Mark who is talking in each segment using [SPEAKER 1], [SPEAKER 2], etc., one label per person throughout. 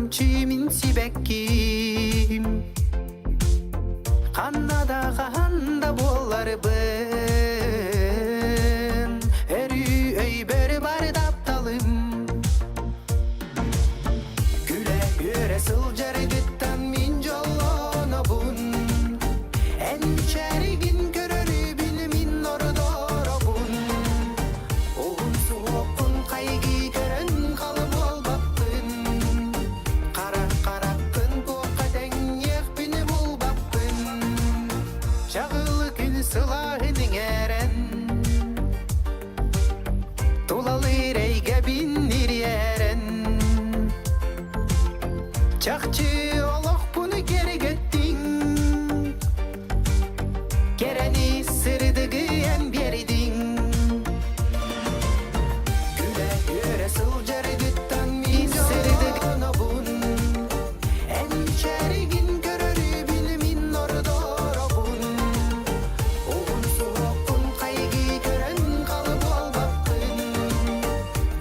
[SPEAKER 1] чимин сибекким Каннада каханда боларбын Эрү өйбөрү бар тапталым Күле өре сылжары гыттан мин жоллонобун Энчеригин көрөрү билимин ордоробун Оғын суоккун кайги көрөн калып болбаппын Карак-караккын буакка деңек бини болбаппын Чагылы күн сылаһының әрен Тулалы рейге биннир ерен Чакчы олох буну кергеттиң Керени сырдыгы эм бердиң Күле өре сылжары гыттан мин сырдыгынобун Энчеригин көрөрү билимин ордоробун Оғын суоккун кайги көрөн калып болбаппын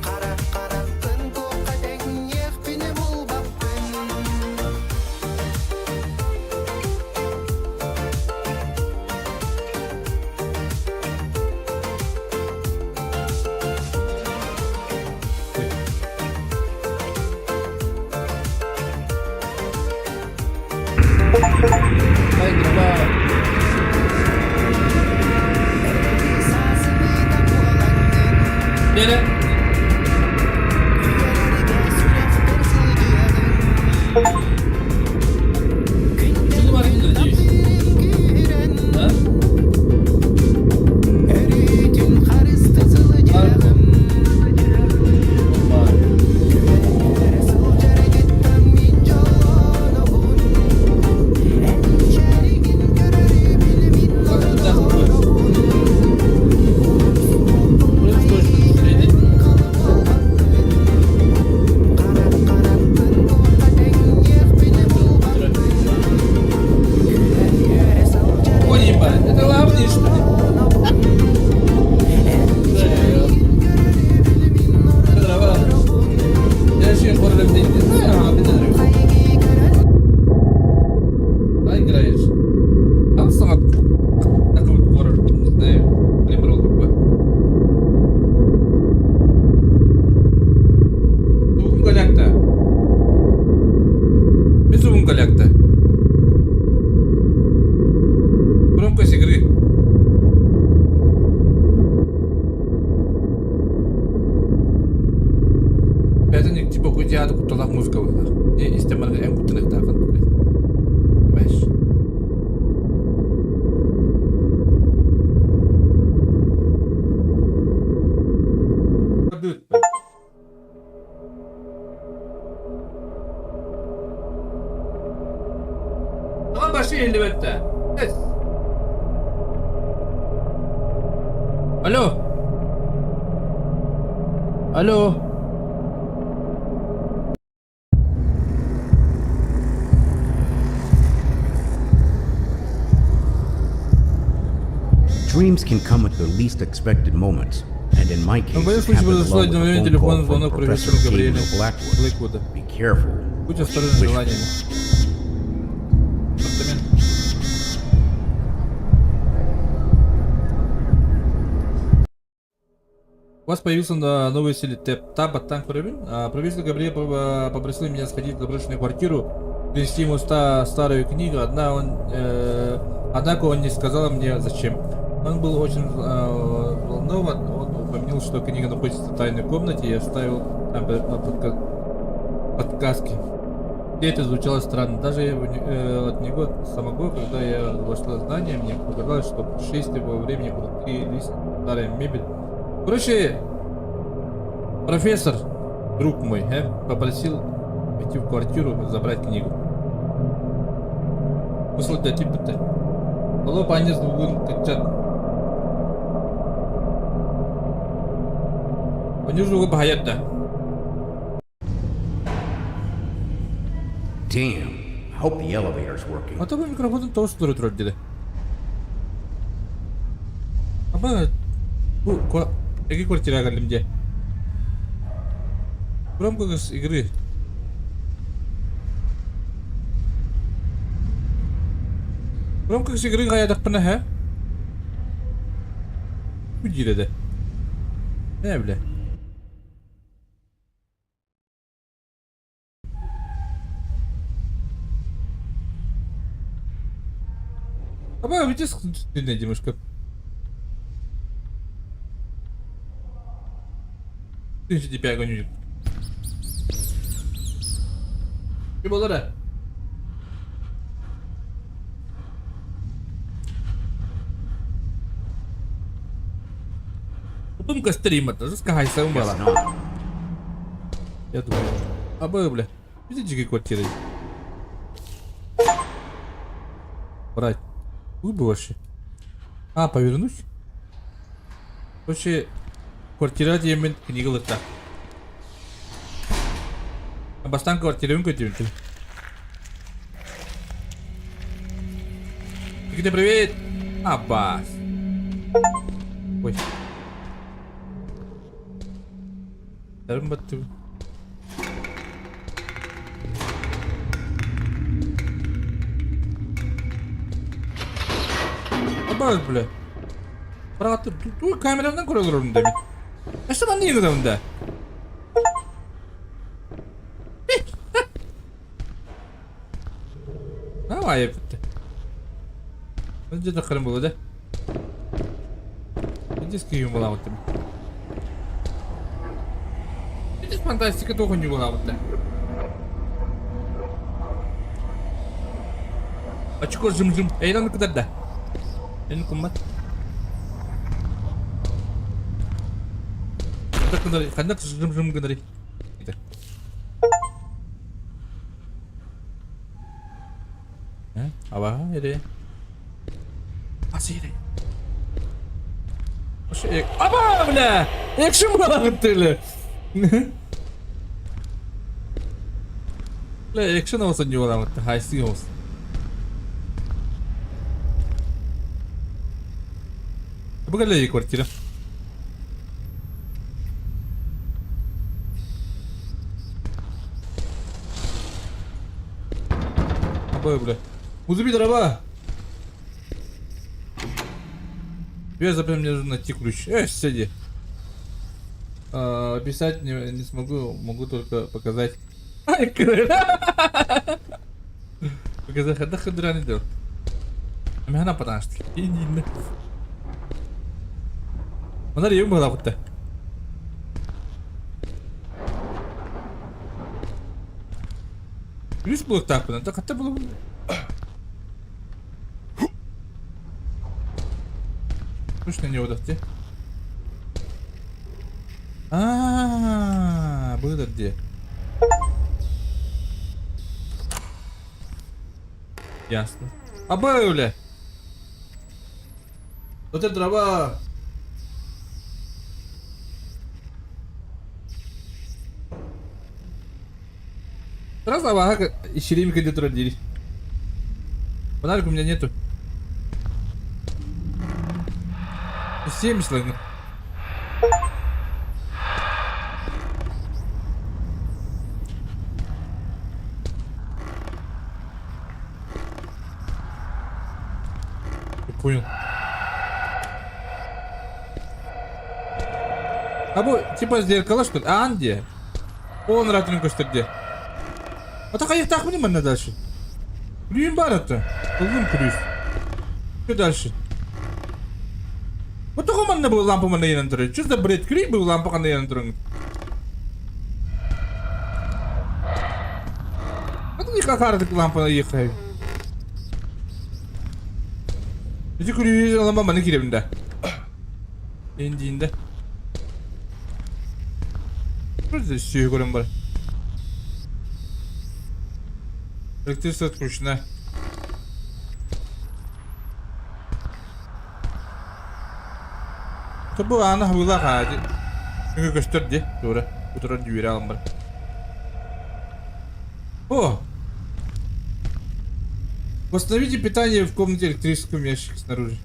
[SPEAKER 1] Карак-караккын буакка деңек бини болбаппын Sazını da bulandım
[SPEAKER 2] Gene. Şimdi bana gideceğiz. Ha? Vay. Bakın bir dakika koy. Buraya bir koy. Şuraya. Ой, ебать, это главное, что ли? Дрова. Я еще оформлю деньги. Играешь. Там сама такой вот город, не знаю, прибрал какой. Зубым галякта. Без зубым галякта. Громкость игры. Это не типа кудиада куталак музыка была. И истемалга эн кутыных тагын. Понимаешь? Tamam başlıyor elbette. Evet. Alo. Alo.
[SPEAKER 3] Dreams can come at the least expected moments, and in my case,
[SPEAKER 2] В моем
[SPEAKER 3] it
[SPEAKER 2] случае
[SPEAKER 3] happened
[SPEAKER 2] произошло
[SPEAKER 3] along with a
[SPEAKER 2] одновременно
[SPEAKER 3] phone
[SPEAKER 2] телефонный
[SPEAKER 3] call
[SPEAKER 2] звонок
[SPEAKER 3] from
[SPEAKER 2] профессора
[SPEAKER 3] Professor
[SPEAKER 2] Габриэля
[SPEAKER 3] Gabriel Blackwood.
[SPEAKER 2] Блэквуда.
[SPEAKER 3] Be careful.
[SPEAKER 2] Будь осторожен с желаниями. Апартамент. У вас появился новый силит Таба танк проверен. Профессор Габриэль попросил меня сходить в заброшенную квартиру, принести ему старую книгу. Однако он не сказал мне зачем. Он был очень взволнован. Он упомянул, что книга находится в тайной комнате и оставил там подсказки. Все это звучало странно. Даже от него самого, когда я вошла в здание, мне показалось, что путешествие во времени внутри лист, старая мебель. Короче, профессор, друг мой, попросил пойти в квартиру забрать книгу. Смысл для типа-то. Алло, пани с двугун качат. Они уже выпаят-то.
[SPEAKER 3] Damn. I hope the elevator's working.
[SPEAKER 2] А то микрофон тоже что-то dedi. Ama bu iki kvartira geldim diye. Громкость игры. В рамках игры гаядак пана, Удили, да. Бля. Аба, видишь, ты немножко. Ты же тебя гоню. Ты был, да? Потом кострима, тоже скагайся, умала.
[SPEAKER 3] Guess not.
[SPEAKER 2] Я думаю. Аба, бля. Видите, какие квартиры? Брать. Глупо вообще. А, повернусь? Вообще, квартира диемент книга лыта. Абастан квартиры көтемін. Где привет? Аббас. Ой. Дарым баттı. Аббас, бля. Братым, тут камерадан көрелер орында мен. Ешті мен не кіді онда? Давай, епітті. Önce de karım buladı. Önce skiyum bulamadım. Önce fantastika tokuncu bulamadım. Açık ol zım zım. Eğlendik kadar da. Elini kumbat. Kandak zım zım kadar. Gider. Aba nereye? Асири. Аба, бля! Экшен балагыттылы. Бля, экшен olsun diyor adam. Haysi olsun. Bu kadar iyi kvartira. Aba, bля. Узуби дрова. Я запомнил, мне нужно найти ключ. Сиди. Писать не смогу, могу только показать. Показать, это ходра не делал. А меня она потому что. Иди. Она реву была вот-то. Ключ был так, так это было. Точно не удастся. Было где? Ясно. Бля! Вот это дрова! Раз ага, и щерими кандидатуры родились. Фонарик у меня нету. 70 лагно. Я понял. Типа зеркало что ли? Где? Он ратненько что где? А так так внимание дальше. Крюем бар-то. Крюс. Что дальше? Вот такой man был лампу man на трое. Что за бред? Крик был лампу на трое. Вот не как арт лампа наехали. Эти кури лампа man кирем да. Индинда. Что здесь все горем бар? Электричество отключено. Tabu ana hula kaji. Ini gösterdi. Doğru. Bu tarafı düğüre alın bari. О! Восстановите питание в комнате электрическом ящике снаружи.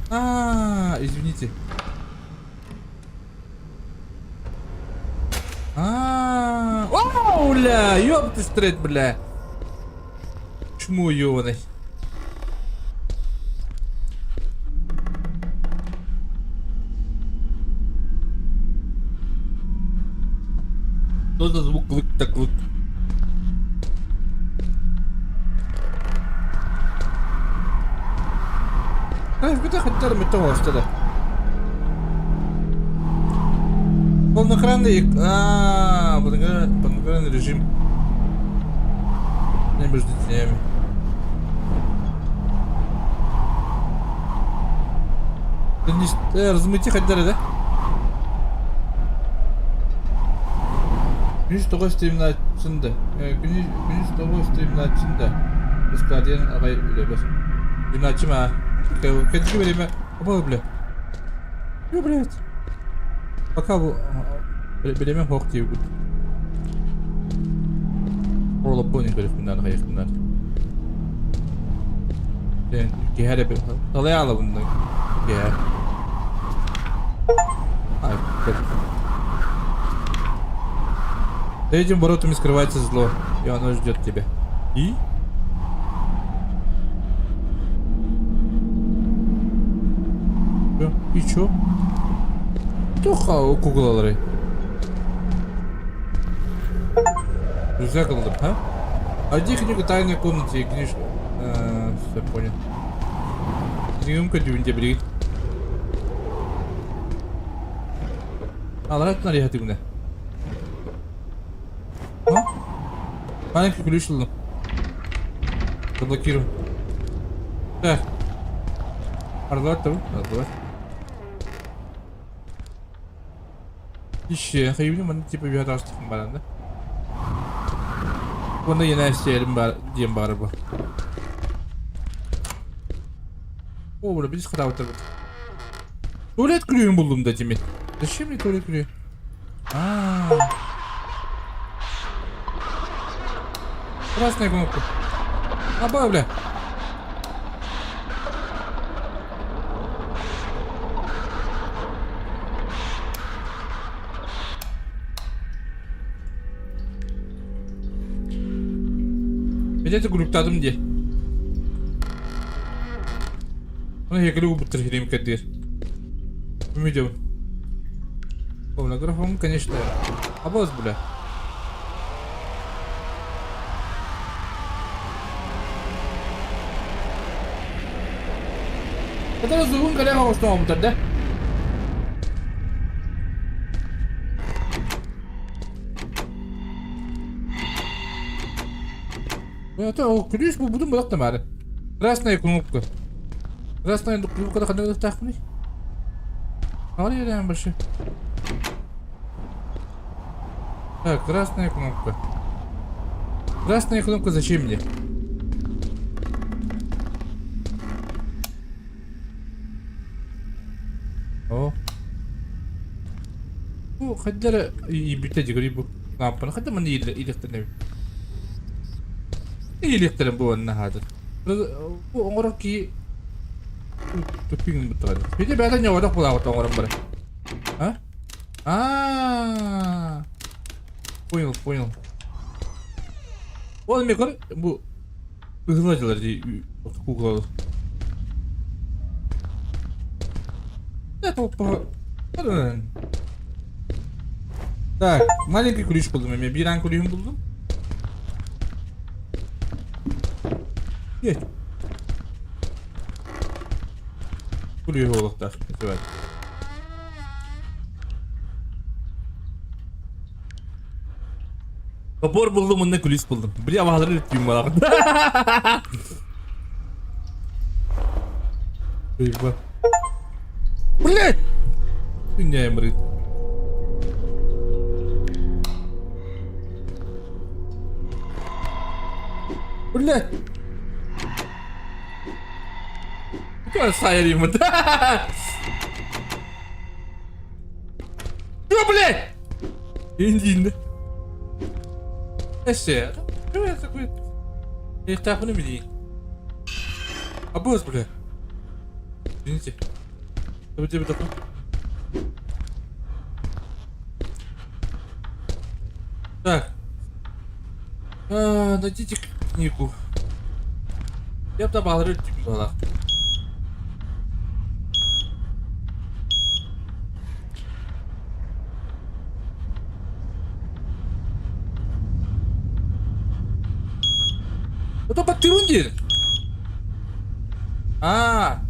[SPEAKER 2] Извините. Оу, бля, ёб ты стрейт, бля. Чему ёбаный? Куклык таклык. Где хотя бы того что да. Полноэкранный, полноэкранный режим. Не между тенями. Размыти хотя да? Güneş doğu stream'in açısında. Güneş doğu stream'in açısında. Discord'ın ağay öyle bir. Gün açma. Kendisi vereyim ben. Apa bile. Yok bile. Baka bu. Bilemem hok diye bu. Orada bu ne garip bunlar hayatlar. Ben gehre bir. Dalayala bundan. Gehre. Ay. За этим воротами скрывается зло, и оно ждет тебя. И? И чё? Тоха у куклалары. Друзья кылдым, а? А где книга тайной комнате и книжка? Все понял. Книгамка дюнде бригит. Алрат нария хатыгна. Маленький ключ луну. Заблокируем. Так. Арлат там. Арлат. Еще. Hayırlı mı? Tipi bir hata çıktım bana da. Bunda yine isteyelim diyeyim bari bu. O burada bir sıkıntı var. Tuvalet külüğünü buldum da Jimmy. Zачем мне туалет külüğü? Красная кнопка. Обой, бля. Где-то групптадым де. Ona hekeli bitireyim Kadir. Умидел. Фонографом, конечно. Обоз, бля. Это разумно, когда что вам тогда? Это ключ мы будем брать там. Красная кнопка. Красная кнопка, когда надо тахнуть. Смотри, реально больше. Так, красная кнопка. Красная кнопка зачем мне? О. Bu kadar iyi bitecek bu. Ne yapalım? Kadar mı iyi iyiliklerim? İyiliklerim bu ne hadır? Bu orang ki teping betul. Bir de ben de orada kulak orang böyle. Ha? Aa. Понял. Он мне говорит, bu ıhılacılar diye kukla. Это Так, маленький ключ buldum. Ben bir an ключ buldum. Geç. Ключ olukta. Evet. Kapor buldum, onunla ключ buldum. Bir yavaşları üreteyim bana. Eyvah. Блять! Меня мрит. Блять! Какая сайрим? Что, блять? Индин. Эссе. Что это такое? Я так не видел. А босс, блять. Извините. Что тебе такое? Так. Найдите книгу. Я бы добавил рыбки была. Это подтвердили. Так.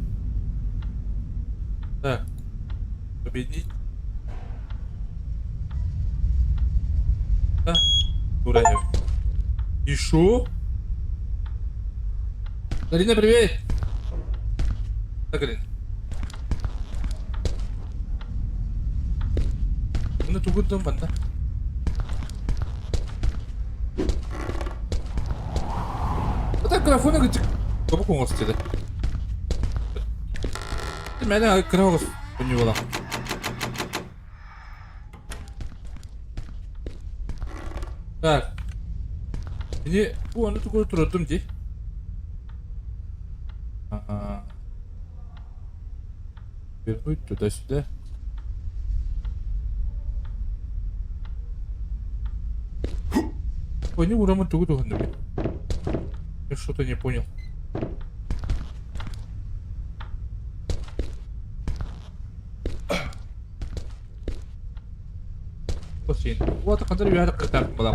[SPEAKER 2] Победить. Да. Ура. И шо? Галина, привет. Так, Галина. Bunu tugudum banda. Это графоны говорит, кого консти да? Ты меня графос поняла. Так. Ini, anu tuh gue turun ji. Вернуть туда-сюда. Они урама тугу я что-то не понял. Посмотри. Вот так я так была.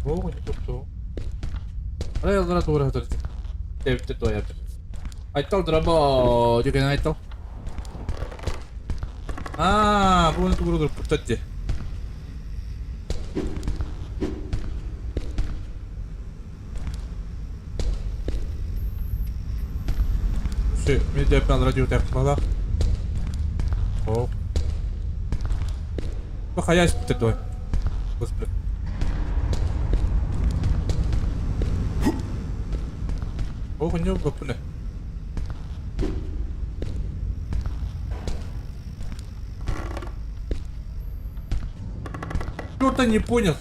[SPEAKER 2] О, не то. А я зараз тура хатır. Devte to yaptı. Айтал драба, деген айтал. Bunu тугу путатти. Медиа план радио технология. О. Похаясь ты той. Господи. О, у него бапуне. Кто-то не понял.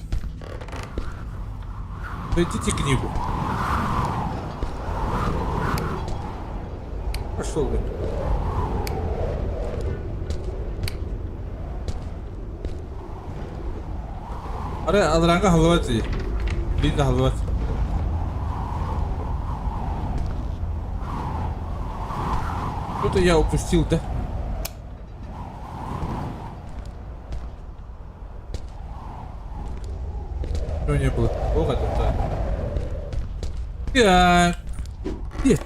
[SPEAKER 2] Дайте книгу. Пошел вы. Аре, алранга халвати. Линда халвати. Что-то я упустил, да? Чего не было? Ох, это да. Так. Нет.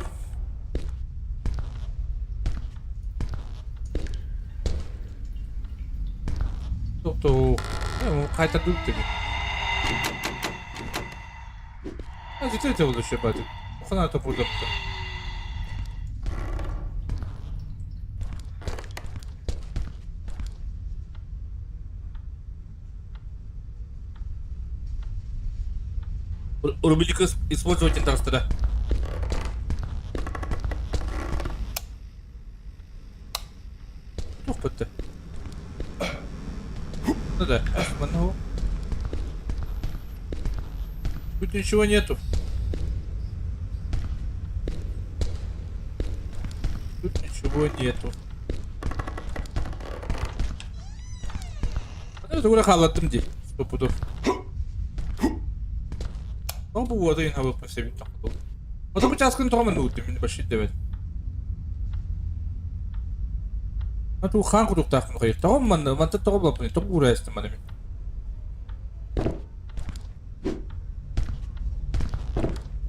[SPEAKER 2] Тобто, хай-то тут тобі. А звідти це буду ще бати. Охана то буде. Рубилька использовать интерс тогда. Опыт-то. Ну да, одного. Тут ничего нету. Тут ничего нету. Это уже халатым ди. 100 пудов. Ну, вот и на выпуск себе так был. Вот это сейчас контроль минуты, мне почти 9. А тут ханку тут так много. Там man это трогал, не то буряст манами.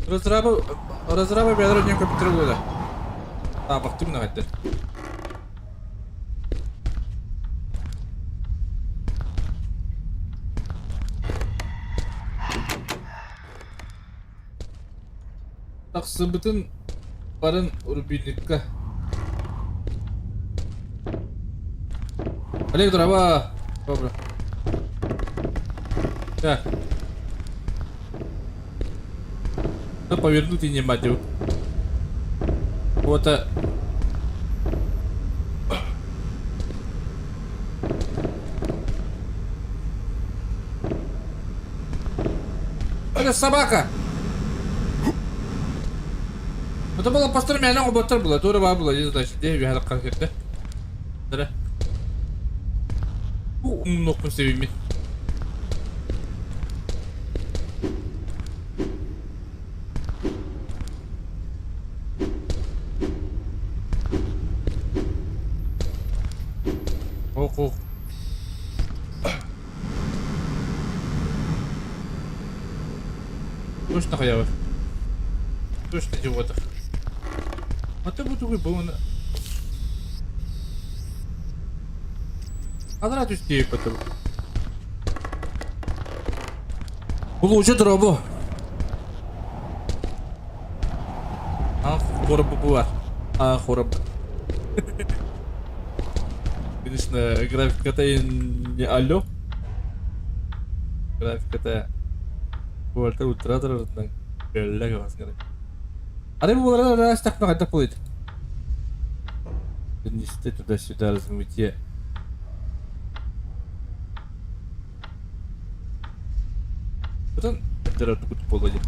[SPEAKER 2] Разраба бедроднем компьютер. А, бахтым на это. Так sebutun barın urbilikka. Олег, дрова. Добро. Так. Ну, повернуть и не мадю. Вот а. Это собака. Это было построено, робота было, то рыба была, не знаю, где я как это. Да. Много посевими. Ох. Точно хаявы. Точно идиотов. А ты буду выбыл. Адра түстей потом. Бұл уже дробу. Хорабы была. Хорабы. Конечно, графика-то не алло. Графика-то... Буалта ультрадырырдан көлләге басқары. Ары бұл арада стақпна қайдақ болады. Несте туда-сюда размытие. Потом это тут полоди.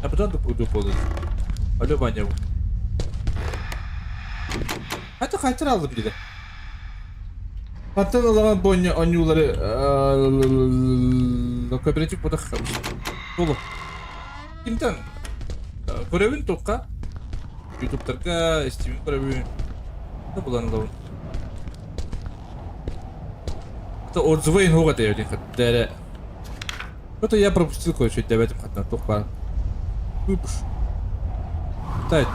[SPEAKER 2] А потом тут буду полоди. Алло, Ваня. Это хайтер алdım dedi. Hatta alan boyunca anyuları kooperatif burada dolu. Kimden? Görevin toka. YouTube'da Steam'in görevi. Ne bulanılan? Hatta отзывы много дают, хотя это я пропустил кое-что, для этого хотя только выпуш. Так.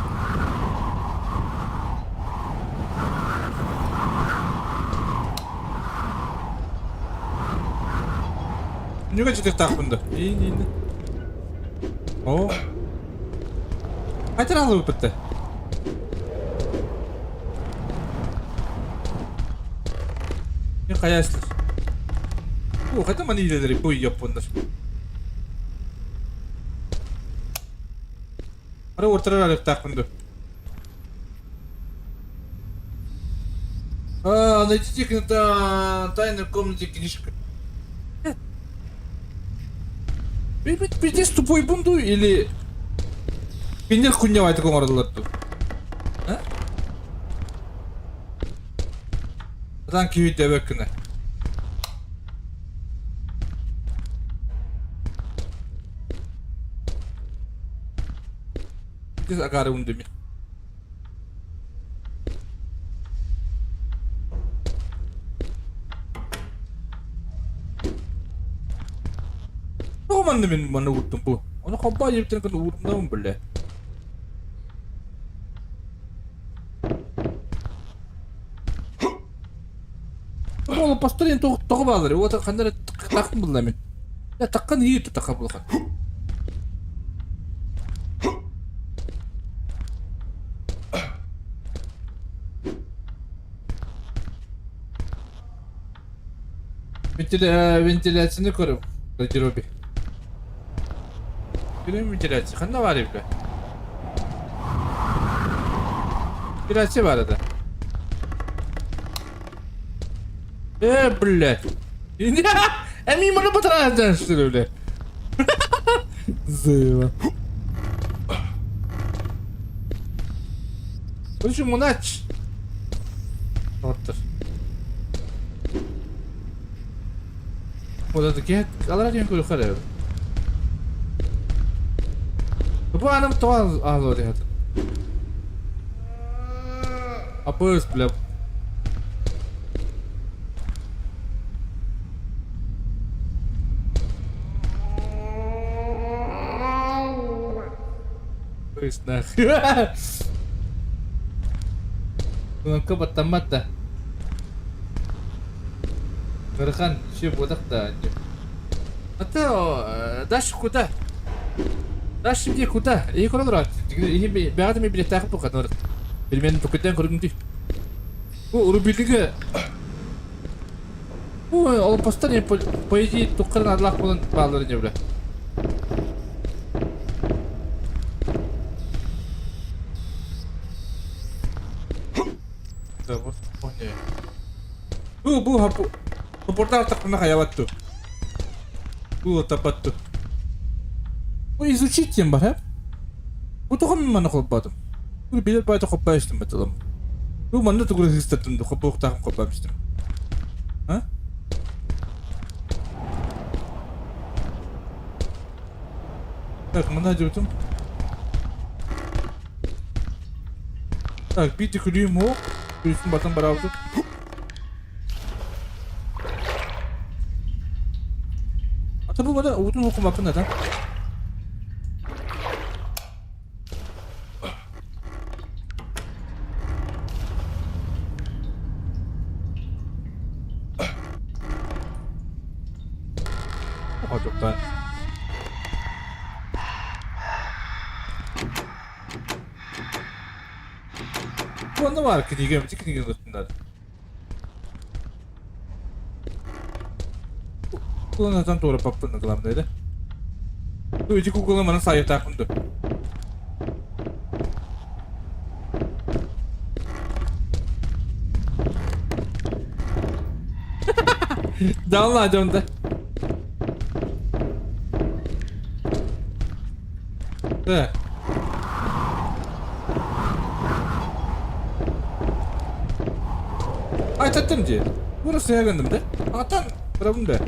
[SPEAKER 2] Не хочу так бunda. İyi. O. Kaç tane aldı bitti? Ne kayaslar? Bu kadar mı iyileri bu yapınlar? Ara ortalara tak bunda. Найдите на тайной комнате книжка. Пиздец тупой бунду или... Пиндер хуйня это комардалар тут. А? Атан киви дебеккіне. Пиздец агары ундеми. Mana min mana utum bu. Onu kabba yepten kan utumdan bile. Oğlum pastorin toğu bağlar. O da kanlara takım buldu min. Ya takkan iyi tut takabul kan. Ventilasyonu korum. Garderobi. Günün ventilasyon. Kanna var evde. Ventilasyon var arada. Bleh. Emin bana batıracaksın işte öyle. Zıva. Konuşun bunu aç. Otur. Odadaki alarak yön yukarı. Bu anam doğal ağzı diye. Apız bile. Nah. Dengan kebetamata. Mereka sih budak dah. Atau dash kuda. Dash dia kuda. Ini kalau orang ini biar ada bilet tak bukan orang. Bilmem tuketnya kurang tu. Oh, orang bilik ke? Oh, orang pastor ni poji tukar adalah pun balornya udah. Bu hapu. Portal tak pernah kayak tuh. Tepat tuh. Изучить тем бар, Bu to'g'ri mana qoppadim. Bu bilet bayta qoppayishdim bitim. Bu mana to'g'ri histatdim, qoppoq taqim qoppamishdim. Ha? Так, mana jo'tim. Так, bitti kulüyüm o. Kulüsün batan baravdu. Ata bu bana udun okum hakkında da. Oha çok da. Bu ne var ki diyeceğim ki diyeceğim üstünde. Bu neden doğru papın kılamdaydı? Bu içi kuklamanın sayı takımdı. Download onda. Evet. Ay tattım diye. Burası yakındım de. Atan bırakın de.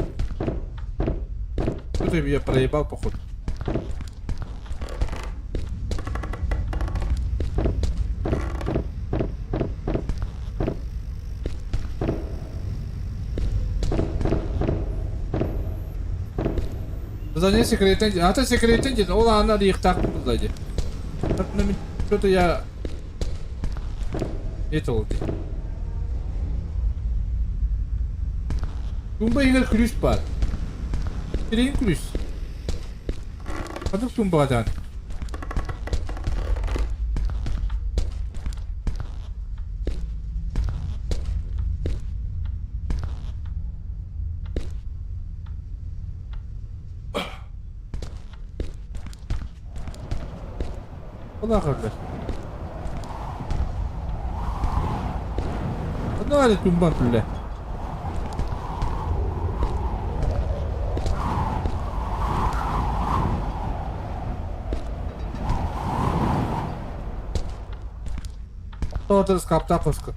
[SPEAKER 2] Тут я проебал походу. Задание секретный. А то секретный, он надо их так сзади. Что-то я это вот. Тумба игр ключ пад. Direkt kulis. Aduh tumpahan. Allah kahretsin. Ne var tumpahan böyle? Orada kapta kosko.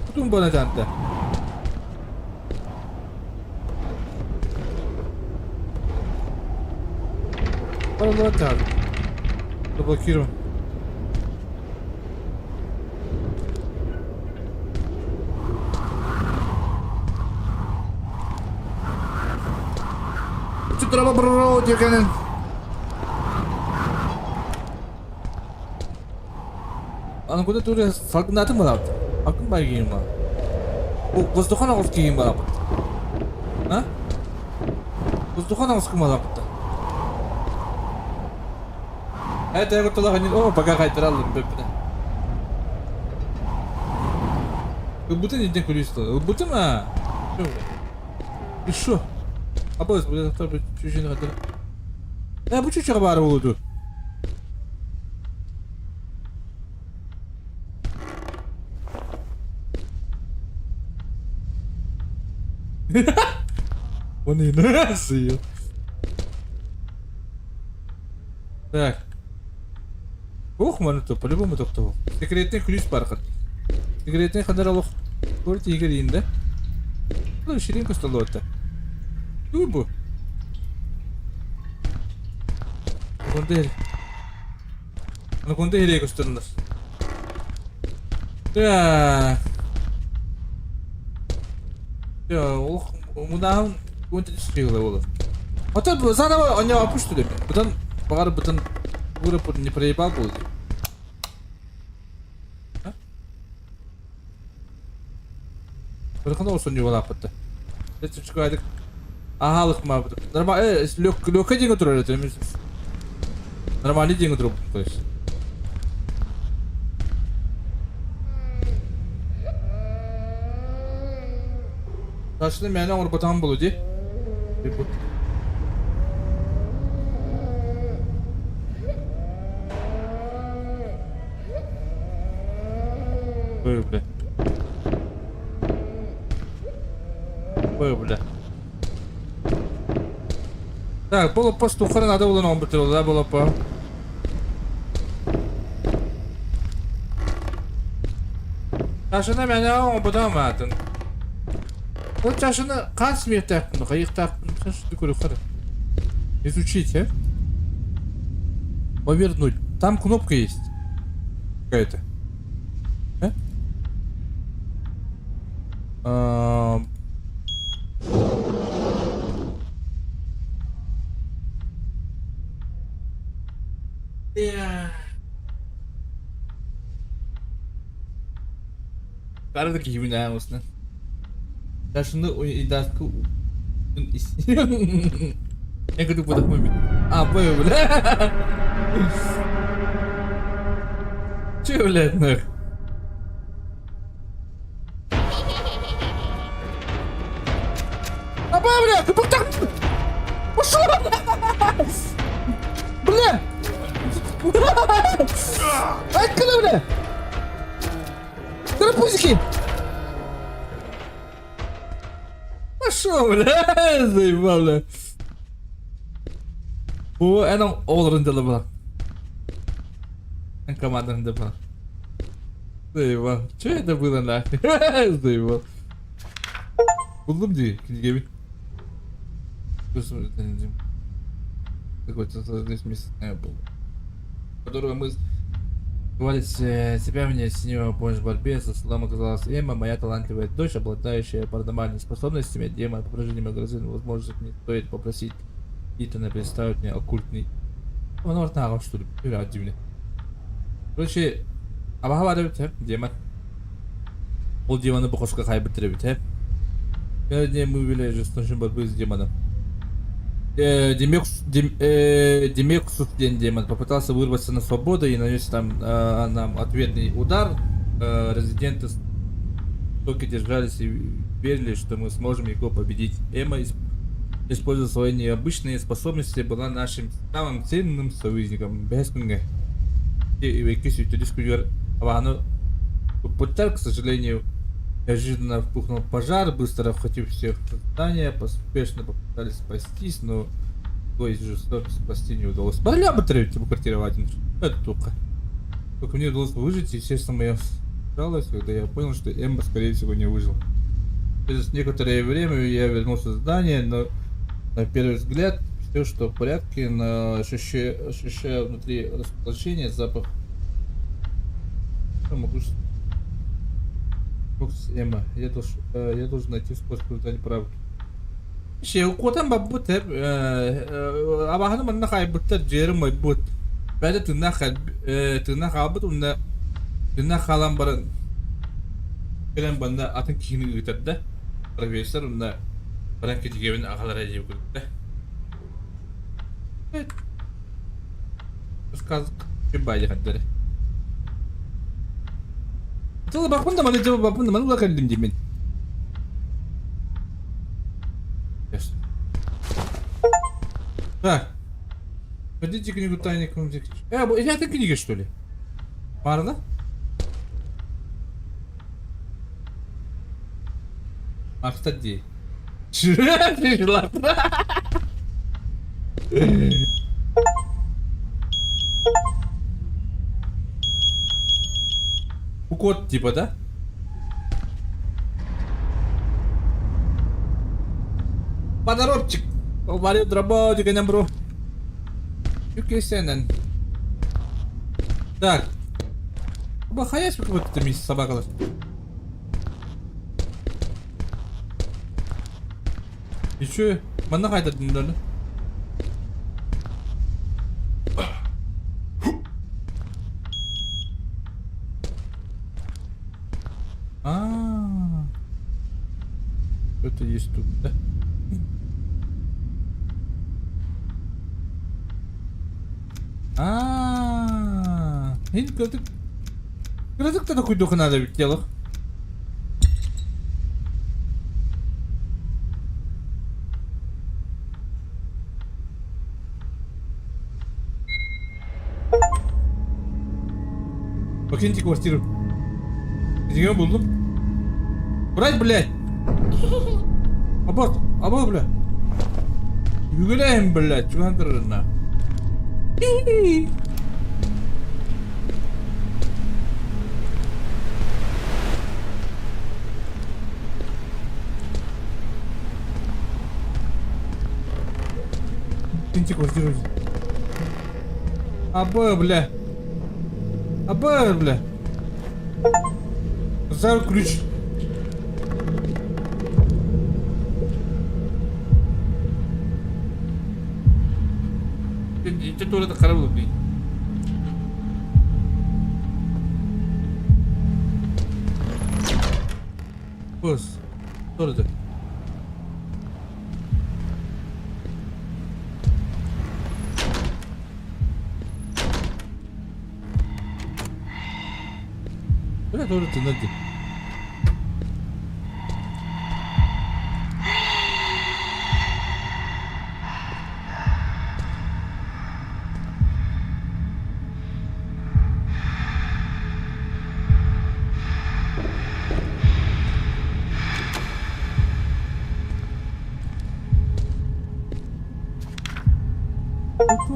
[SPEAKER 2] Tutun bana cante. Allah çağır. Блокируем. Что треба бро, диканен? Ana kуда tuh salgın atın mı yaptı? Akın bay giyim var. Bu buzdukan ağız giyim var yaptı. Ha? Buzdukan ağız giyim var yaptı. Evet evet ola hani o baga kaytıralım böyle. Bu da neden kuruyorsun? Bu da mı? Şu. Abaz bu da tabii çocuğun adı. Ya bu çocuk var oldu. Он и нас ее. Так. Ух, мануто, по-любому тоқтау. Секретный ключ барқыт. Секретный қадыралық. Көрті егер енді. Бұл ширинка столу өтті. Үй бұл. Конда херек үстіріндір. Так. Ох, мынаған өте түспегілі olur. Ата, заново он не опущу деме. Бұдан, бағар бұдан ұрып не проебал болды. Бірқында осы не олап бұтты. Сәтсіп айдық. Ағалық ма бұды. Нормально, лёгкая деньги тұрар өте емес. Нормальный деньги тұрар бұтын қойыз. Karşında mənə onu batan bulu de. Böyle. Böyle. Так, было просто ухара надо было нам бутылку, да, было по. Karşında mənə onu batan mı? Вот чашина қан смерть тактын, қайық тактын, что такое хара? Изучить, а? Повернуть. Там кнопка есть. Какая-то. Cara daqui, né, moça? Yaşında iddiası... En kötü budak mı? Ah böyle. Şöyle ne? Apa bля? Budak! Пошел! Бля! Откуда, бля? Карапузики! Пошел, бля! Заебал, бля. Bu en oluruncalı bu. En командный bu. Заебал. Че это было нахуй? Заебал. Buldum diye ikinci gemi. Какой-то здесь месяц был. Которого мы хвалить себя мне синего помощь в борьбе со слом оказалась Эмма, моя талантливая дочь, обладающая паранормальными способностями. Дема, по поражению магазина, возможно, не стоит попросить Итана представить мне оккультный. Он орнагал, что ли? Вперед, дивный. Короче, обговаривают, Дема. Ол Деманы бокошка кай бітіребіт, Сегодня мы вели жесточную борьбу с демоном. Демек Сустен демон попытался вырваться на свободу и нанес там нам ответный удар. Резиденты только держались и верили, что мы сможем его победить. Эмма, используя свои необычные способности, была нашим самым ценным союзником. Бескунга. И к сожалению, неожиданно впухнул пожар, быстро охватив всех здания, поспешно попытались спастись, но из жестокости спасти не удалось. Бля, батарею типа квартировать. Это только мне удалось выжить, и естественно моя жалость, когда я понял, что Эмма скорее всего не выжил. Через некоторое время я вернулся в здание, но на первый взгляд все, что в порядке, но ощущаю внутри расположение, запах. Что могу... Эмма, я должен найти способ узнать правду. Şey okudan babut hep ama hanım anna kaybettir cerim babut. Ben de tırnak abut onda tırnak kalan barın gelen banda atın kini üterdi. Profesör onda barın keçigemin akalara ediyor kurdu. Evet. Сказ кибайли хаддere. Tuh bakun teman itu bakun teman gua kan dimin. Yes. Так. Пойдите книгу тайником. Это книга что ли? Пара? А кстати. Код типа, да? Подоробчик. Варю дроботик, не бро. Юкисенен. Так. Бахаясь какой-то месяц собакалась. И чё? Mana kayda dinlerini? Это есть тут, да? Hindi Gradık da koyduk kanada bittiler. Покиньте квартиру. Где буldum? Брать, блядь! Аборт! Аборт, блядь! Югулеем, блядь, чуган кырына. Покиньте квартиру. Аборт, блядь! Аборт, блядь! Поставил ключ. Ты тоже это хоровый, блин. Босс, что это? Bırak öğretin hadi.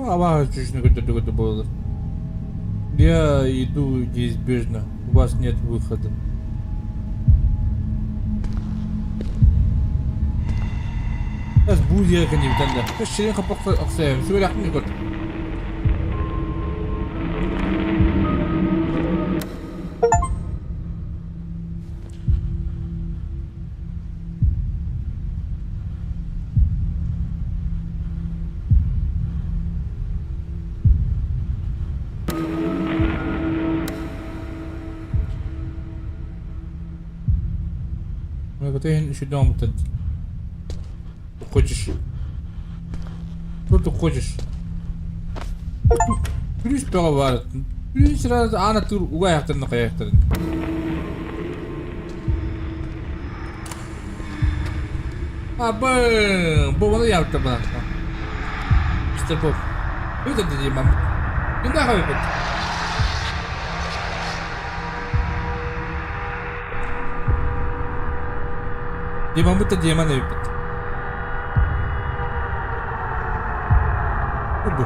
[SPEAKER 2] Ава чуть не это было. Я иду неизбежно. У вас нет выхода. Сейчас будет я конечно да. Кашелен хапак аксаем. Шو راح نقول. Ты еще дома-то хочешь? Что ты хочешь? Плюс переварит. Плюс раз ана тур угаяқтарын қаяқтарын. Бұл оны yaptı bana. İşte bu. Öyle dediğim ben. Ne daha yapıp? Diyeman bu da diyeman yapıp. Bu.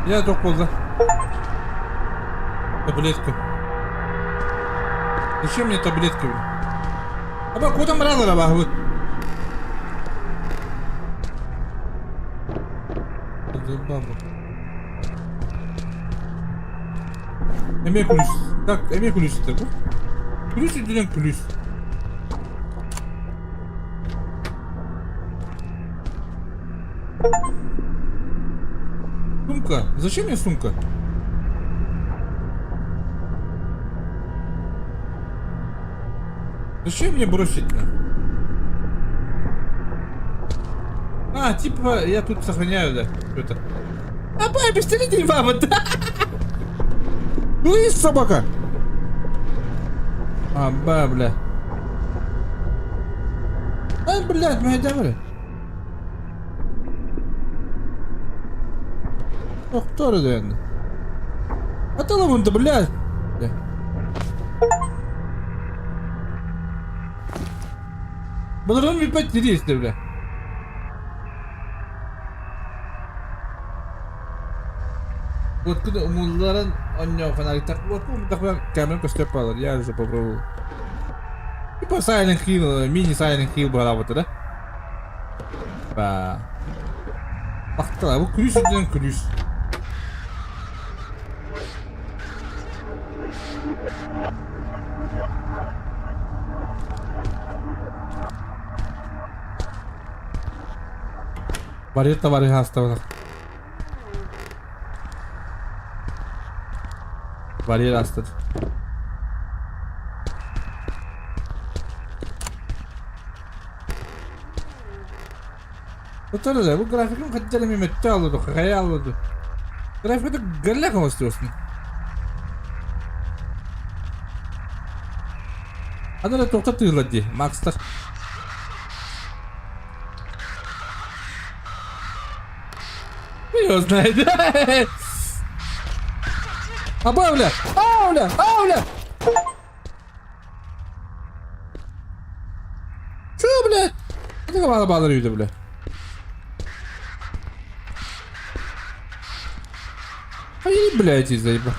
[SPEAKER 2] Ya çok fazla. Таблетка. Зачем мне таблетка? А бак, вот там рано вот. Эмей ключ. Так, эмей ключ так. Ключ или ключ? Сумка. Зачем мне сумка? Зачем мне бросить-то? А, типа, я тут сохраняю, да, что-то. А, бай, быстрее, мама, да? Ну и собака. А, бля. А, блядь, моя девушка. Ох, кто это? А ты ловун-то, блядь. Bunların bir patiri işte bile. Вот когда умулларын оннё фонарик так вот такой камеру постепало, я уже попробовал. Типа Silent Hill, мини Silent Hill была вот, да? Ба. Ах, да, вот ключ один ключ. Барьер-то варья оставил. Барьер оставил. Вот это, вот график, ну хотели мне металл, то хаял, то. График это галяка остался. А надо только ты лади, Макстер. Его знает. Абавля! Ауля! Ауля! Чё, бля? Это мало балларит, бля. Ай, блядь, из-за еба.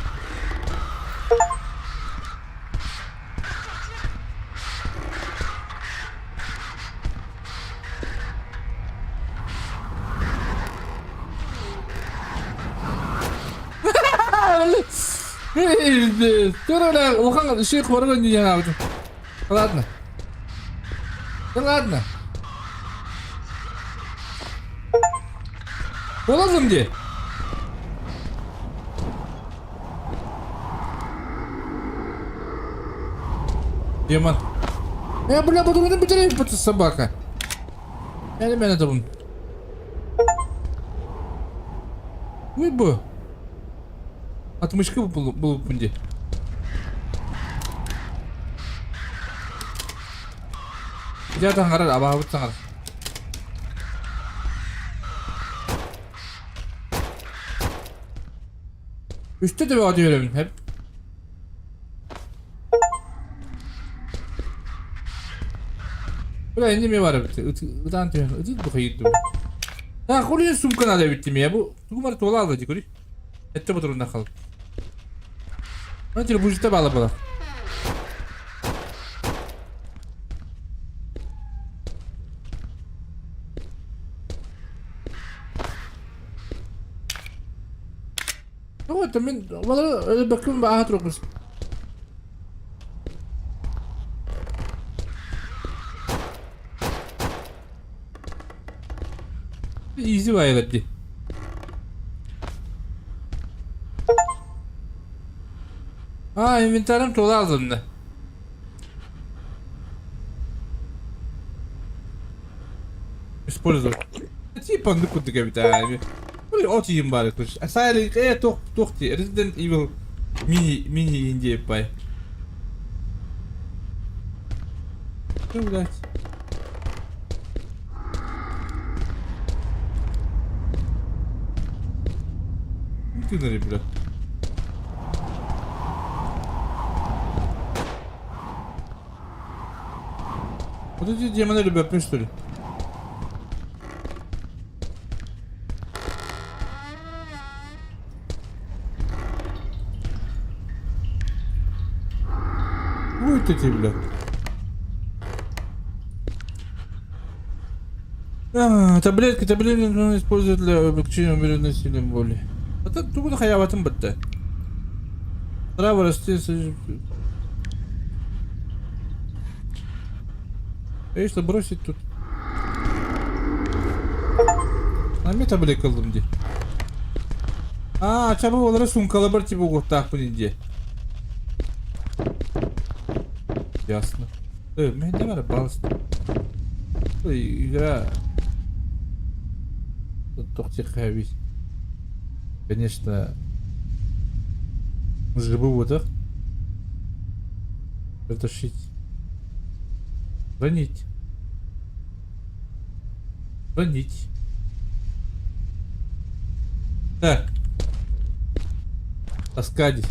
[SPEAKER 2] Ухан шейх ворон не надо. Ладно. Да ладно. Полазим где? Демон. Я, бля, буду на батарее, собака. Я не меня там. Ой, бо. Atmışkı bu pundi. Zaten karar abah bu sangar. Üstte de bir adı öyle hep. Burada indi mi var bitti. Idan diyor. Idı bu kayıt dur. Ha kuruyor sumkana da bitti mi ya bu? Tuğumar tola aldı kuruyor. Ette bu durumda kaldı. Hadi bu işte bağla bana. Ama temen valla öyle bakıyorum rahat okursun. Easy way etti. Ha inventarım tola aldım. Использовать. Типа ну куда капитально. Ну очень барик. Сайли тохти. Resident Evil мини Индия пай. Ну блять. Ты на ребят. Вот эти демоны любят, что ли? Вот эти, бля. Таблетки используют для облегчения умеренной силы боли. Это тупо хаяватым бытта. Трава растет. А если бросить тут? А мне таблетка кылдым ди. Чабы олары сумкалы бір типа оқтақ бұл инде. Ясно. Мен не бар балысты. Игра... Тохти хавить. Конечно... Жибы водах. Затушить. Хранить. Хранить. Так. Таскать.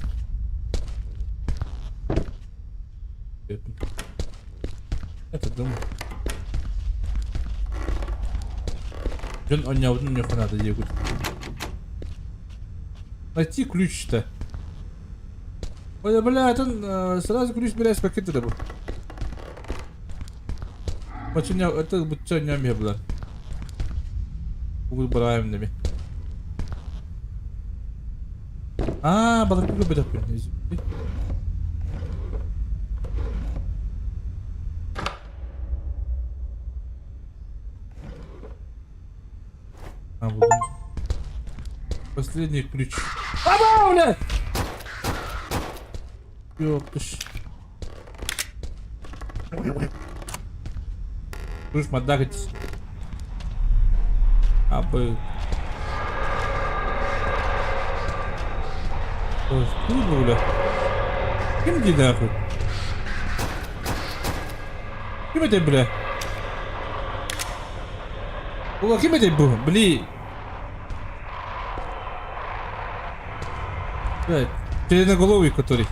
[SPEAKER 2] Это думаю. Он не один мне надо делать. Найти ключ-то. Ой, блядь, он сразу ключ берешь пакет это был. Почему это будто не мебель? Выбираем нами. Балакуга беда принес. Вот. Последний ключ. Блядь! Ёптыш. Ключ мадагать. Абы. Ой, бля. Кем иди нахуй? Кем это, бля? О, кем это был? Блин. Блядь, черноголовый который.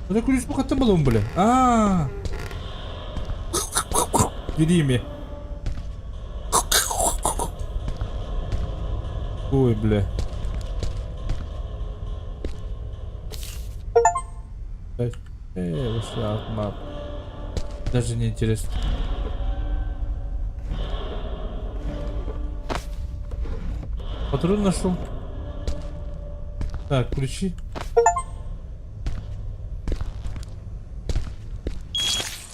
[SPEAKER 2] Это ключ пока-то был, бля. Бери. Ой, бля. Вообще, мап. Даже не интересно. Патрон нашел. Так, ключи.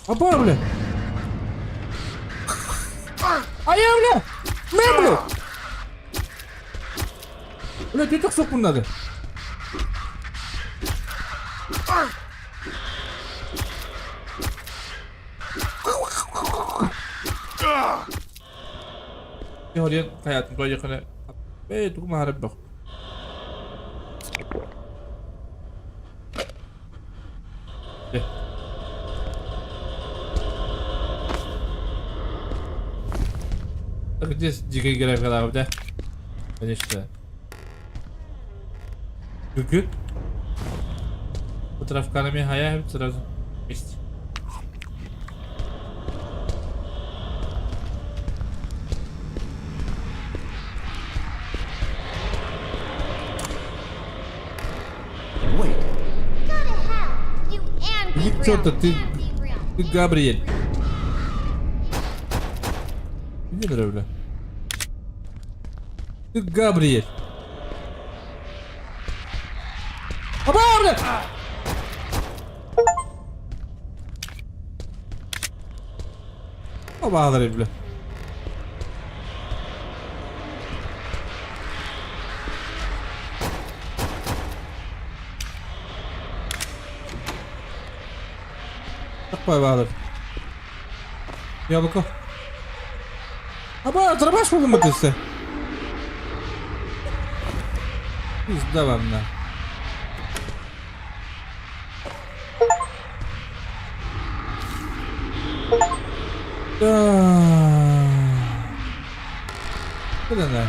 [SPEAKER 2] Бля! А я, бля! Бля! Бля, ты так сопу надо. Ya oraya hayatımda yakını. Tukuma harap bak. Так здесь дико играем когда да? Конечно. Гүгүт. Фотографками хая сразу вместе.
[SPEAKER 3] Wait,
[SPEAKER 4] Go to hell, you and
[SPEAKER 2] Иди к черту, ты Габриэль. Иди, бля. Ты Габриэль. Оба, бля! Оба, бля. Такой Валер. Яблоко. Аба, зарабаш выломатися. Пизда вам на. Куда на?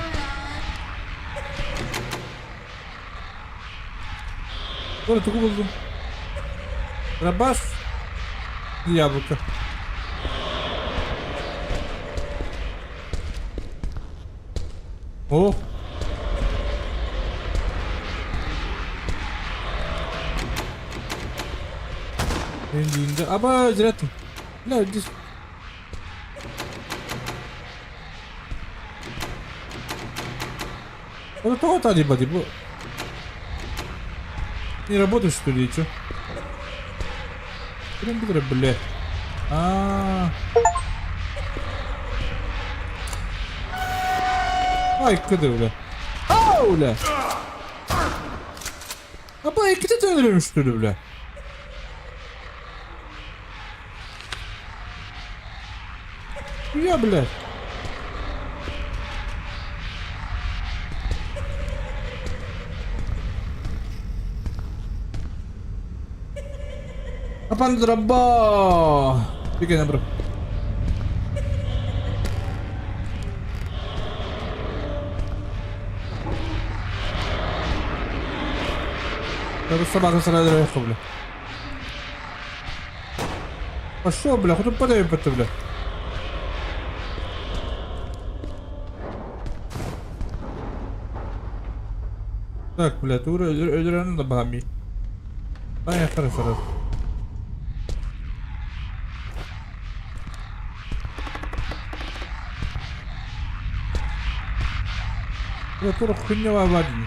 [SPEAKER 2] Böyle toku buldum. Rabas. Яблоко. О! Elinde. Aba ziraatım. Ne ödüs? Это то вот один боди. Не работаешь что ли, чё? Бля. Ай, куда, бля? Ау, бля! Аба, и где ты ныряешь, что ли, бля? Я, блядь. Апан драба. Бегай, набрал. Я бы собака сразу доехал, бля. Пошел, бля, хоть подай по-то, бля. Так, бля, ты реально бами. А я хорошо. Я тоже хуйня аварии.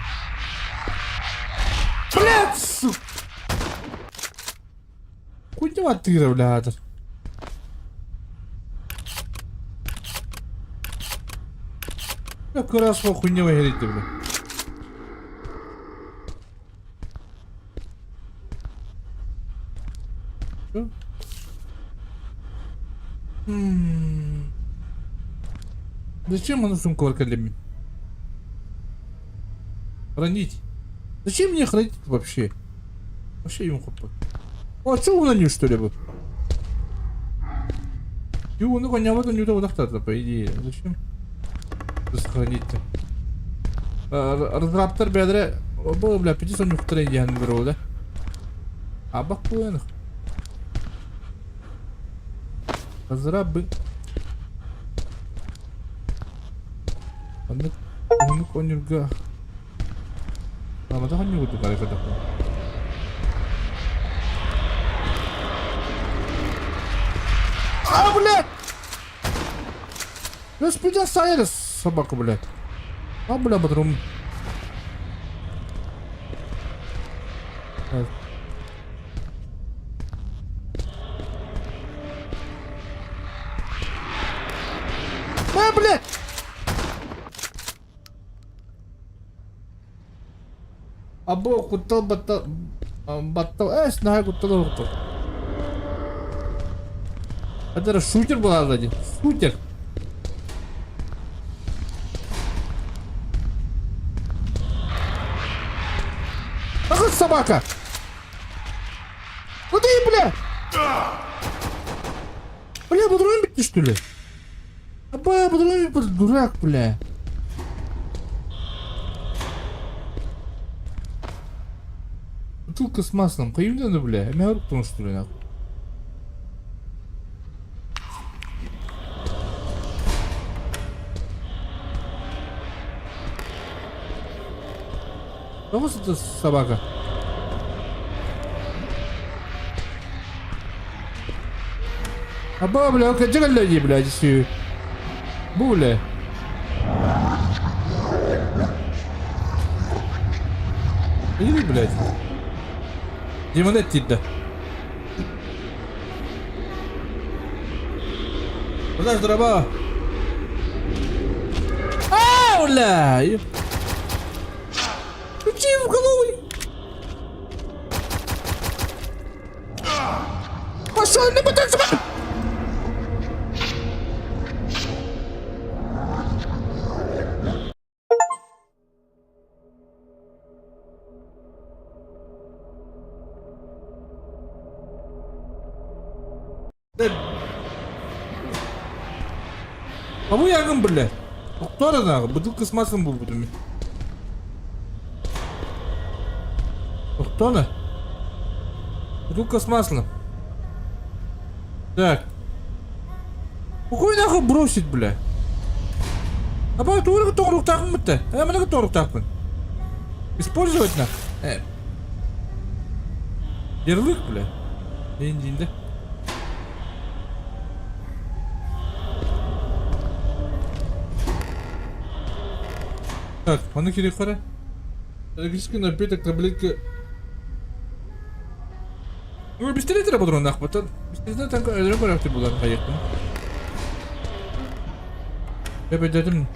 [SPEAKER 2] Блядь, сука! Хуйня ты, блядь. Как раз во хуйня говорит, блядь. Зачем она сумку аркадиями? Хранить? Зачем мне хранить вообще? Вообще ему хопать. А что он на нее что ли был? Его ну коня вот не того дохтата, по идее. Зачем? Сохранить-то. Разраптор бедре. Было, бля, 500 нюх тренди андроу, да? А бакуэнах. Разрабы. Он конюга. А вот он не будет говорить это. А, блядь! Я спидя сайрес собака, блядь. А, бля, бодрум. А, бля! Або кутал баттал. Баттал. Снага кутал кутал. Это шутер был сзади. Шутер. Ах, это собака! Ну ты, бля! Бля, по-другому ты что ли? Аба, по-другому дурак, бля. Бутылка с маслом. Поим надо, бля. Я меня руку что ли, нахуй. А вот это собака. Аба, бля, как люди, блядь, если... Буля. Иди, блядь. Демонет, да. Куда ж дроба? А, бля! Ключи в голову! Пошел на ботан собака! А вы ягом, блядь? Кто это? Бутылка с маслом был в доме. Кто она? Бутылка с маслом. Так. Какой нахуй бросить, бля? А по туру торг так мы-то? Много торг так мы. Использовать на. Ярлык, бля. День, да? Так, onu kiri yukarı. Электрический напиток, таблетки. Ну, пистолет треба патрон нахуй, потом. Пистолет там аэропорт ты була поехал. Я пойдем.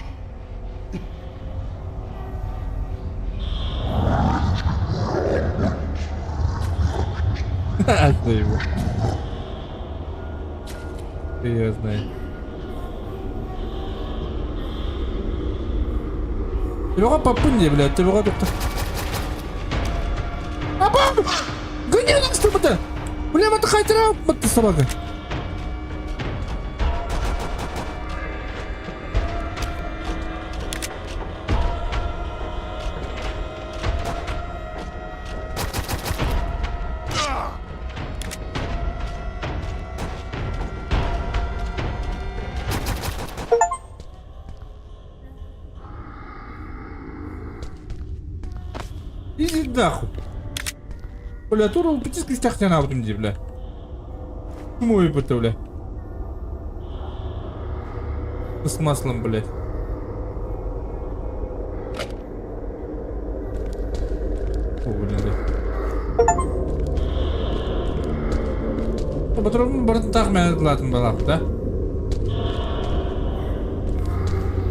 [SPEAKER 2] Ха, что его? Я знаю. Ты verras pas пунди, блядь, ты verras доктор. Апа! Гони нас что это? Бля, это хайтера, это собака. Иди нахуй. Бля, туру потиски стяхтя на будем, бля. Мой это, бля. С маслом, блядь. О, блин, да. Потом бартах меня латым балах, да?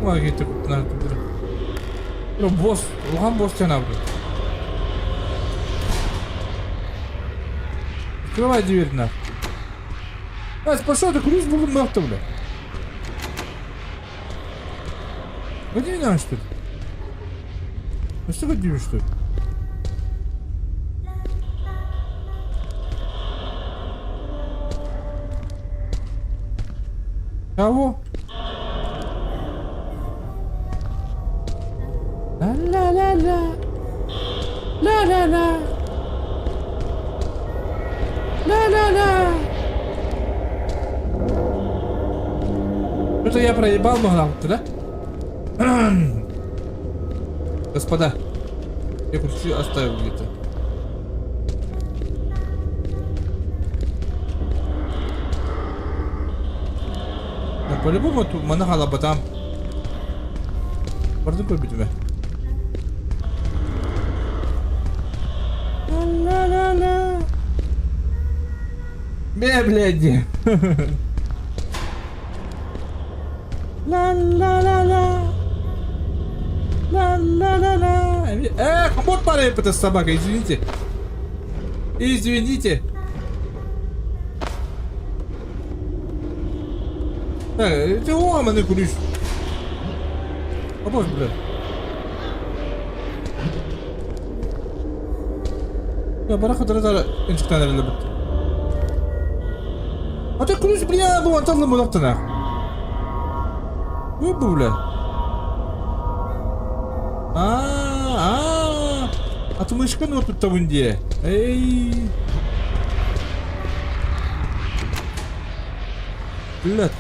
[SPEAKER 2] Лаги ты на. Ну, босс, луган босс тебя набрал. Открывай дверь, на. Пошел, ты ключ был нахуй, бля. Гони на, что ли? Ну что гони, что ли? Кого? Ла-ла-ла-ла. Ла-ла-ла. Ла-ла-ла. Что-то я проебал много, да? Господа, я ключи оставил где-то. По-любому тут манахала бы там. Бардак купить тебя. Ла-ла-ла. Блядь. Ла-ла-ла-ла. Ла-ла-ла-ла. Компот старая эта собака, извините. Извините. Так, это ломаный ключ. О боже, бля. Я бараха дразара инчиктан элебит. А ты ключ, бля, был анталны мулактана. Ой, бля. А ты мышка ну тут там где? Эй. Блядь.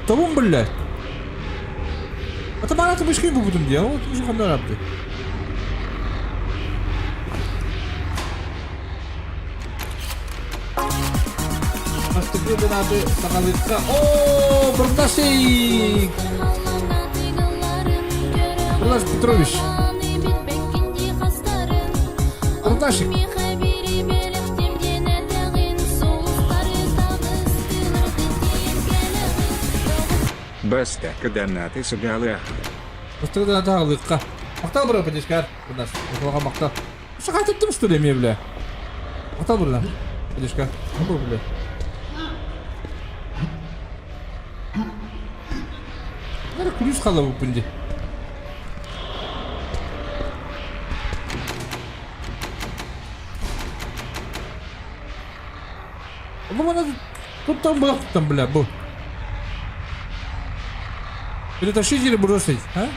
[SPEAKER 2] Tamam bile. Ata bana atmış gibi buldum diye. O atmış kadar yaptı. Artık bir abi sakalıkta. Ooo Burdasik. Burdas Petrovic. Burdasik.
[SPEAKER 5] Баста, когда ты сыграла.
[SPEAKER 2] Просто да тағылыққа. Мақтал бұра падешкар. Бурдас. Оқылға мақтал. Ұшы қайтыптым что ли ме бля. Мақтал бұра. Падешкар. Бұл бля. Нәрі күліс қала бұл күнде. Бұл мана тұттан бұлақ тұттан бля бұл. Перетащить или бросить, а?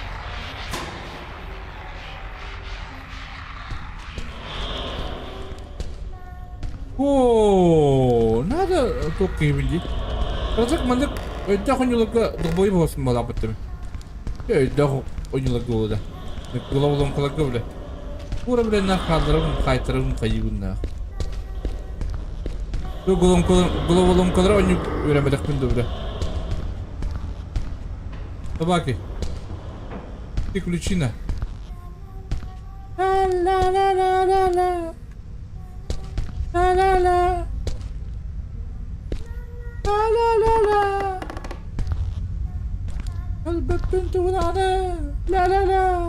[SPEAKER 2] О, надо только видеть. Разок мандык, это хонюлага долбой босс малапатами. Да хонюлага да. Головолом калагавля. Ура бля на хадрам хайтарам кайгунна. Головолом кадрам урамедак пинду бля. Собаки. Ты ключина. Ла-ла-ла-ла-ла-ла. Ла-ла-ла. Ла-ла-ла-ла. Албеттен туғаны. Ла-ла-ла.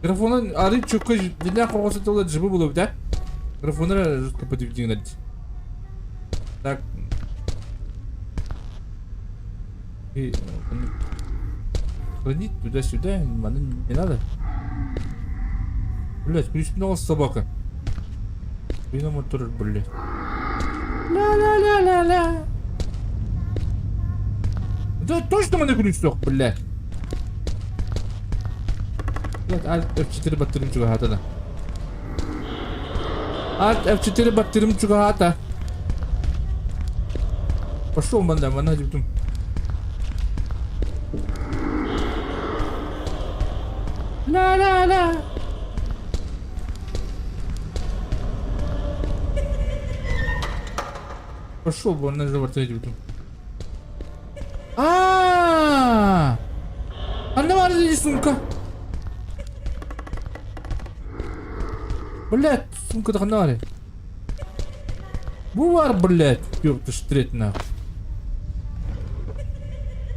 [SPEAKER 2] Графонын арып чөккө жинақ қорғасы толы жыбы болып, да? Графонын жұртқа подведен әлді. Так. И хранить туда-сюда, она не надо. Блять, ключ много собака. И на мотор, блять. Ла-ла-ла-ла-ла. Да точно мне ключ сток, блять. Блять, Alt F4 баттерим juga hata da. Alt F4 баттерим juga hata. Пошел, манда, мана дебтум. Ла-ла-ла. Пошел бы он на животе идет. Она var здесь сумка. Блять, сумка так на. Бувар, блять, ёб ты штрет нахуй.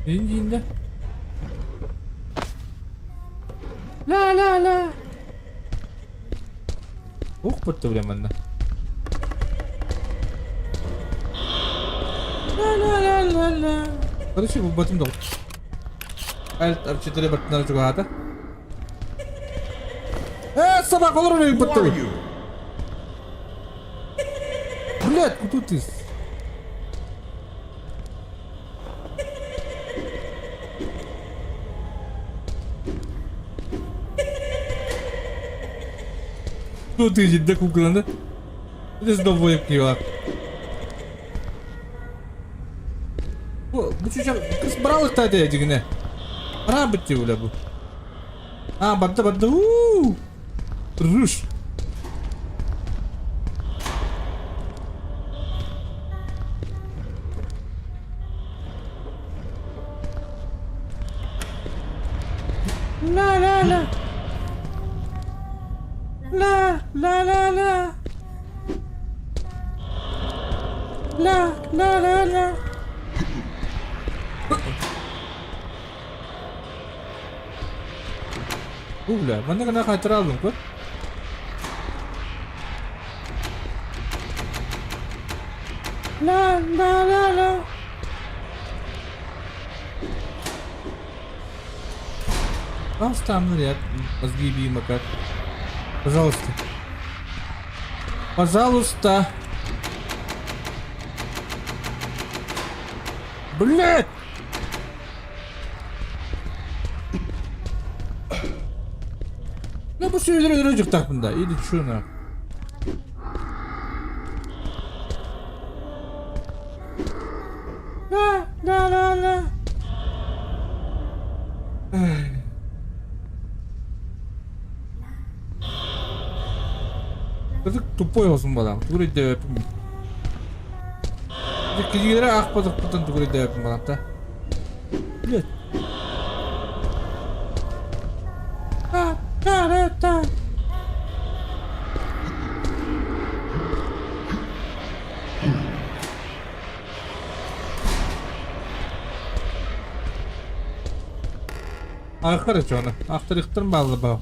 [SPEAKER 2] Иди, да. Ла-ла-ла. Ух, подто временно. Ла-ла-ла-ла-ла. Короче, в батым дол. Alt F4 баттынан juga hata. Собака, лору не подто. Блять, куда ты? Кто ты, да кукла, да? Это снова пиво. О, ну что, кыз брал это дегене. Работе уля бу. А, бадда. Руш. Ла-ла-ла. Ла-ла-ла-ла. Ла-ла-ла-ла. Бля, мене гана хайтыра алдым көр. Ла ла ла ла. Оставь ряд, мозги бима как. Пожалуйста. Пожалуйста. Блять! Ну bu sürüleri ölecek takımda. İyi de şuna. La la la la. Кызык тупой болсун балам. Тугури деп. Кигилere акпадык бутун тугури деп балам да. Блять. Та. Хорошо, авторихтер мало был.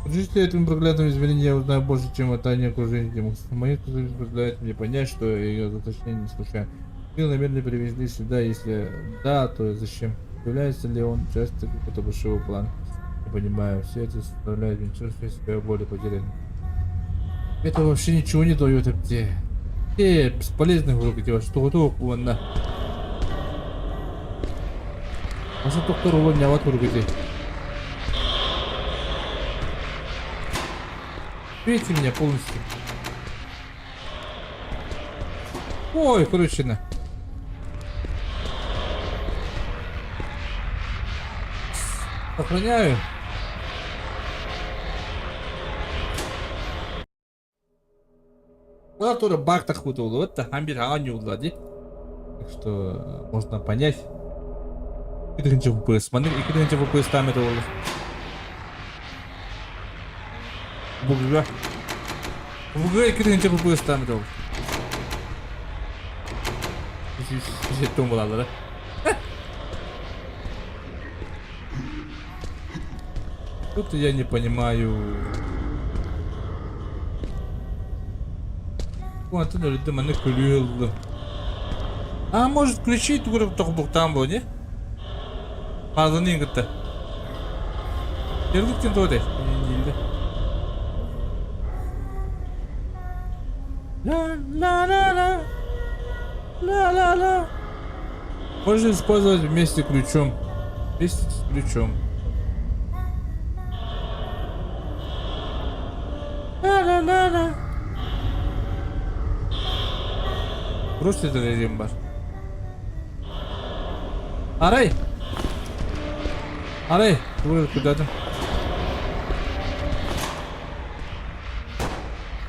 [SPEAKER 2] Жители этим проклятым измерением я узнаю больше, чем о тайне окружения Демокс. Мои кузовы позволяют мне понять, что ее заточение не случайно. Вы намеренно привезли сюда, если да, то зачем? Является ли он частью какого-то большого плана? Не понимаю, все это составляет мне чувство себя более потерянным. Это вообще ничего не дает, где? Бесполезных в руки делать, что готово вон на. А что доктор увольняват в руки? Видите меня полностью. Ой, короче, на. Охраняю. Была тоже баг так худо, это хамбир не улади. Так что можно понять. Ikkinchi FPS, mana ikkinchi FPS ta'min bo'ldi. Buga ikkinchi FPS ta'min bo'ldi. Жетем bo'ladi. Тут я не понимаю. Вот это люди меня кулюло. А может включить тугры там было, не? Мазаны ингітті. Ергіттен тоғыдай. Ла-ла-ла-ла. Можно использовать вместе ключом. Вместе с ключом. Ла-ла-ла-ла. Просто это режим бар. Арай! Арай, куда-то.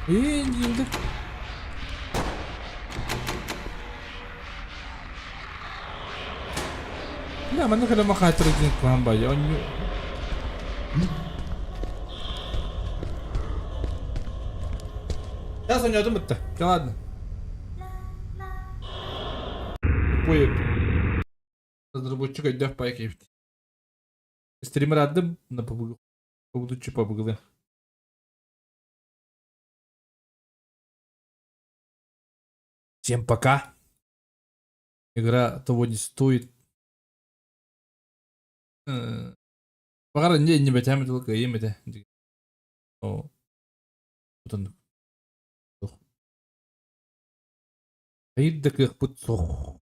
[SPEAKER 2] Инди. Ya mana kada makatır edin kuhan bay. Onu. Я занятым это. Да ладно. Ой. Разработчик отдав пайки. Стример адым на побудучи побыгли. Всем пока. Игра того не стоит. Пока не бетями только имя. О. Вот он. Hayır da kırpıt soğuk.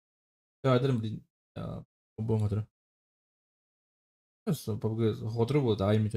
[SPEAKER 2] Ya ederim din. Ya bu motor. Nasıl? Pablo, otro boda, ay mi?